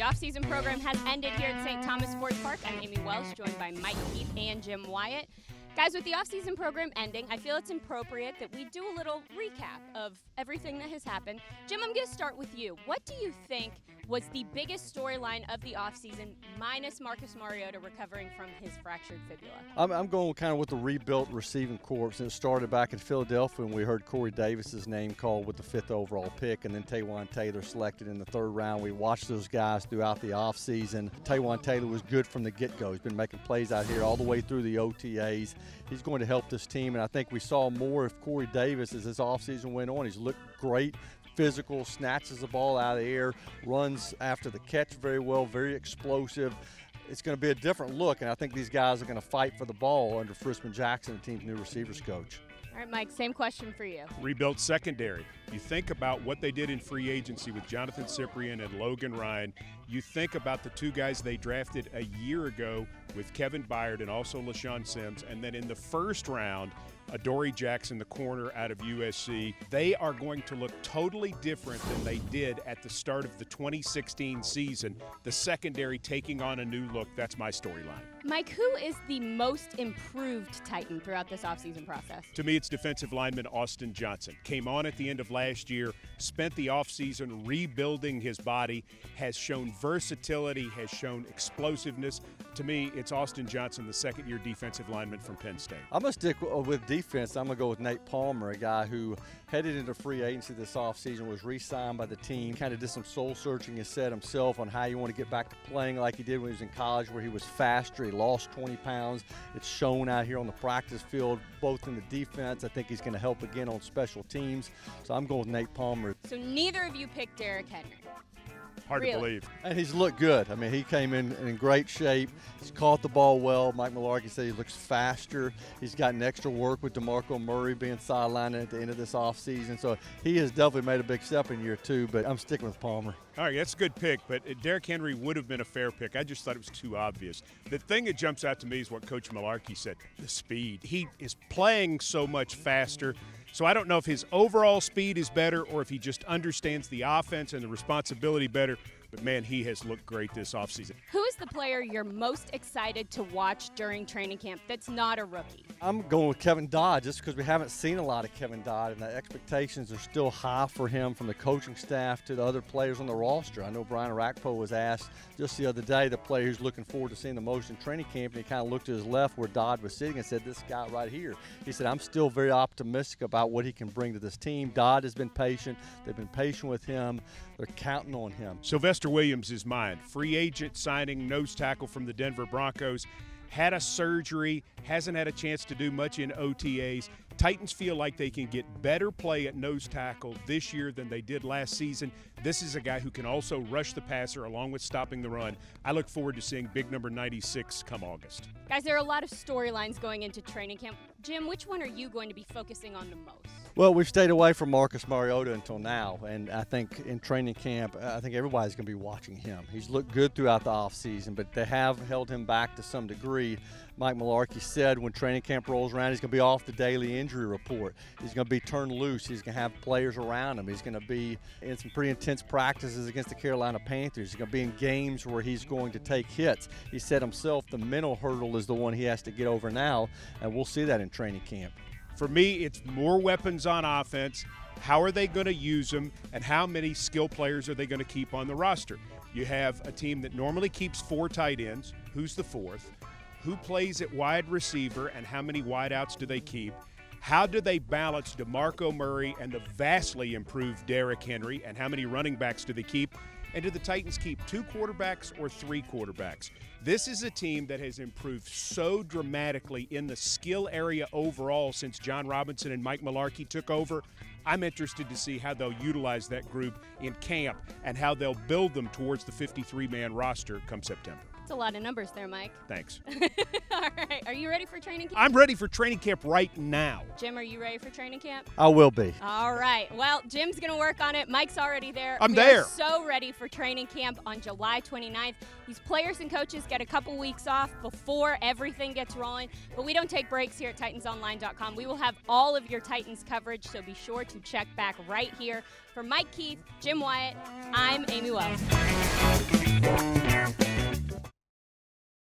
offseason program has ended here at St. Thomas Sports Park. I'm Amie Wells, joined by Mike Keith and Jim Wyatt. Guys, with the offseason program ending, I feel it's appropriate that we do a little recap of everything that has happened. Jim, I'm going to start with you. What do you think was the biggest storyline of the offseason, minus Marcus Mariota recovering from his fractured fibula? I'm going kind of with the rebuilt receiving corps, and it started back in Philadelphia when we heard Corey Davis's name called with the 5th overall pick, and then Taywan Taylor selected in the 3rd round. We watched those guys throughout the offseason. Taywan Taylor was good from the get-go. He's been making plays out here all the way through the OTAs. He's going to help this team, and I think we saw more of Corey Davis as this offseason went on. He's looked great, physical, snatches the ball out of the air, runs after the catch very well, very explosive. It's going to be a different look, and I think these guys are going to fight for the ball under Frisman Jackson, the team's new receivers coach. All right, Mike, same question for you. Rebuilt secondary. You think about what they did in free agency with Jonathan Cyprien and Logan Ryan. You think about the 2 guys they drafted a year ago with Kevin Byard and also LaShawn Sims. And then in the 1st round, Adoree Jackson, the corner out of USC. They are going to look totally different than they did at the start of the 2016 season. The secondary taking on a new look. That's my storyline. Mike, who is the most improved Titan throughout this offseason process? To me, it's defensive lineman Austin Johnson. Came on at the end of last year, spent the offseason rebuilding his body, has shown versatility, has shown explosiveness. To me, it's Austin Johnson, the 2nd-year defensive lineman from Penn State. I'm going to stick with defense. I'm going to go with Nate Palmer, a guy who headed into free agency this offseason, was re-signed by the team, kind of did some soul-searching and said himself on how you want to get back to playing like he did when he was in college, where he was faster, he lost 20 pounds. It's shown out here on the practice field, both in the defense. I think he's going to help again on special teams. So I'm going with Nate Palmer. So neither of you picked Derrick Henry. Hard to believe. And he's looked good. I mean, he came in great shape. He's caught the ball well. Mike Mularkey said he looks faster. He's gotten extra work with DeMarco Murray being sidelined at the end of this offseason. So he has definitely made a big step in year 2, but I'm sticking with Palmer. All right, that's a good pick, but Derrick Henry would have been a fair pick. I just thought it was too obvious. The thing that jumps out to me is what Coach Mularkey said, the speed. He is playing so much faster. So I don't know if his overall speed is better or if he just understands the offense and the responsibility better. But, man, he has looked great this offseason. Who is the player you're most excited to watch during training camp that's not a rookie? I'm going with Kevin Dodd just because we haven't seen a lot of Kevin Dodd, and the expectations are still high for him from the coaching staff to the other players on the roster. I know Brian Arakpo was asked just the other day, the player who's looking forward to seeing the most in training camp, and he kind of looked to his left where Dodd was sitting and said, this guy right here. He said, I'm still very optimistic about what he can bring to this team. Dodd has been patient. They've been patient with him. They're counting on him. Sylvester Williams is mine. Free agent signing, nose tackle from the Denver Broncos. Had a surgery, hasn't had a chance to do much in OTAs. Titans feel like they can get better play at nose tackle this year than they did last season. This is a guy who can also rush the passer along with stopping the run. I look forward to seeing big number 96 come August. Guys, there are a lot of storylines going into training camp. Jim, which one are you going to be focusing on the most? Well, we've stayed away from Marcus Mariota until now, and I think in training camp, I think everybody's going to be watching him. He's looked good throughout the offseason, but they have held him back to some degree. Mike Mularkey said when training camp rolls around, he's going to be off the daily injury report. He's going to be turned loose. He's going to have players around him. He's going to be in some pretty intense practices against the Carolina Panthers. He's going to be in games where he's going to take hits. He said himself the mental hurdle is the one he has to get over now, and we'll see that in training camp. For me, it's more weapons on offense. How are they going to use them, and how many skill players are they going to keep on the roster? You have a team that normally keeps 4 tight ends. Who's the 4th? Who plays at wide receiver, and how many wideouts do they keep? How do they balance DeMarco Murray and the vastly improved Derrick Henry, and how many running backs do they keep? And do the Titans keep 2 quarterbacks or 3 quarterbacks? This is a team that has improved so dramatically in the skill area overall since John Robinson and Mike Mularkey took over. I'm interested to see how they'll utilize that group in camp and how they'll build them towards the 53-man roster come September. That's a lot of numbers there, Mike. Thanks. All right. Are you ready for training camp? I'm ready for training camp right now. Jim, are you ready for training camp? I will be. All right. Well, Jim's going to work on it. Mike's already there. I'm We there. are so ready for training camp on July 29th. These players and coaches get a couple weeks off before everything gets rolling, but we don't take breaks here at TitansOnline.com. We will have all of your Titans coverage, so be sure to check back right here. For Mike Keith, Jim Wyatt, I'm Amie Wells.